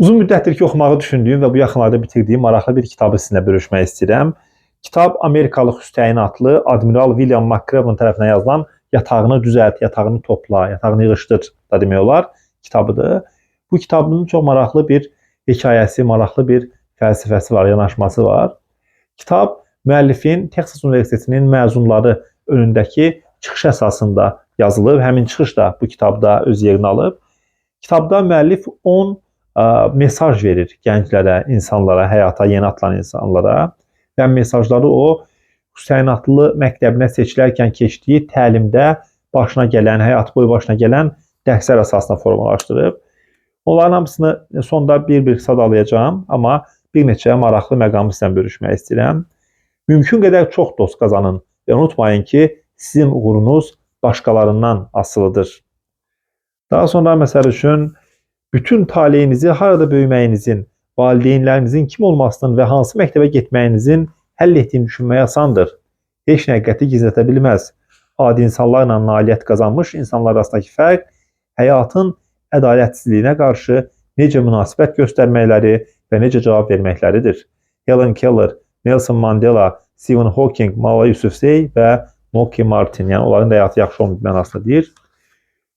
Uzun müddətdir ki, oxumağı düşündüyüm və bu yaxınlarda bitirdiyim maraqlı bir kitabı sizinlə bölüşmək istəyirəm. Kitab Amerikalı Hüseyn adlı Admiral William McCraven tərəfindən yazılan "Yatağını düzəlt, yatağını topla, yatağını yığışdır" da demək olar kitabıdır. Bu kitabın çox maraqlı bir hekayəsi, maraqlı bir fəlsəfəsi var, yanaşması var. Kitab müəllifin Texas Universitetinin məzunları önündəki çıxış əsasında yazılıb. Həmin çıxış da bu kitabda öz yerini alıb. Kitabda müəllif 10 mesaj verir gənclərə, insanlara, həyata yeni atılan insanlara. Və mesajları o, Hüseyn adlı məktəbinə seçilərkən keçdiyi təlimdə başına gələn, həyat boyu başına gələn dərslər əsasında formalaşdırıb. Onların hamısını sonda bir-bir sadalayacağım, amma bir neçə maraqlı məqamı sizlə bölüşmək istəyirəm. Mümkün qədər çox dost qazanın və unutmayın ki, sizin uğurunuz başqalarından asılıdır. Daha sonra məsəl üçün, bütün taleyinizi, harada böyüməyinizin, valideynlərinizin kim olmasının və hansı məktəbə getməyinizin həll etdiyini düşünmək asandır. Heç nə həqiqəti gizlədə bilməz. Adi insanlarla nailiyyət qazanmış insanlar arasındakı fərq, həyatın ədalətsizliyinə qarşı necə münasibət göstərməkləri və necə cavab verməkləridir. Helen Keller, Nelson Mandela, Stephen Hawking, Malala Yousafzai və Malcolm Martin, yəni onların da həyatı yaxşı olmadığı mənasında deyir.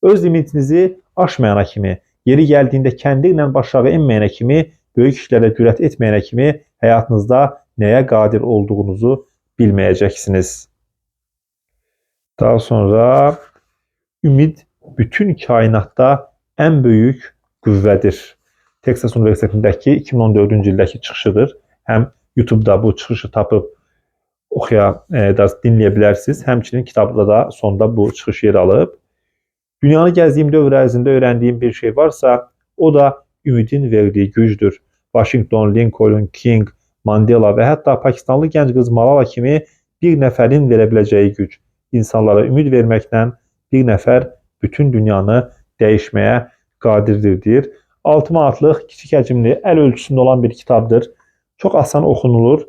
Öz limitinizi aşmayana kimi, yeri gəldiyində kəndirlə aşağı enməyənə kimi, böyük işlərə cürət etməyənə kimi həyatınızda nəyə qadir olduğunuzu bilməyəcəksiniz. Daha sonra, ümid bütün kainatda ən böyük qüvvədir. Texas Universitetindəki 2014-cü ildəki çıxışıdır. Həm YouTube'da bu çıxışı tapıb dinləyə bilərsiniz. Həmçinin kitabda da sonda bu çıxış yer alıb. Dünyanı gəzdiyim dövr ərzində öyrəndiyim bir şey varsa, o da ümidin verdiyi gücdür. Washington, Lincoln, King, Mandela və hətta Pakistanlı gənc qız Malala kimi bir nəfərin verə biləcəyi güc. İnsanlara ümid verməklə bir nəfər bütün dünyanı dəyişməyə qadirdir, deyir. 6 manatlıq, kiçik həcmli, əl ölçüsündə olan bir kitabdır. Çox asan oxunulur.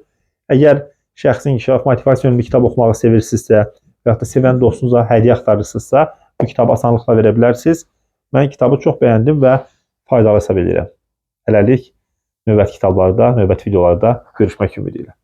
Əgər şəxsi inkişaf, motivasiya yönlü kitab oxumağı sevirsinizsə və ya da sevən dostunuza hədiyyə axtarırsınızsa, bu kitabı asanlıqla verə bilərsiniz. Mən kitabı çox bəyəndim və faydalı hesab edirəm. Hələlik növbəti kitablarda, növbəti videolarda görüşmək ümidi ilə.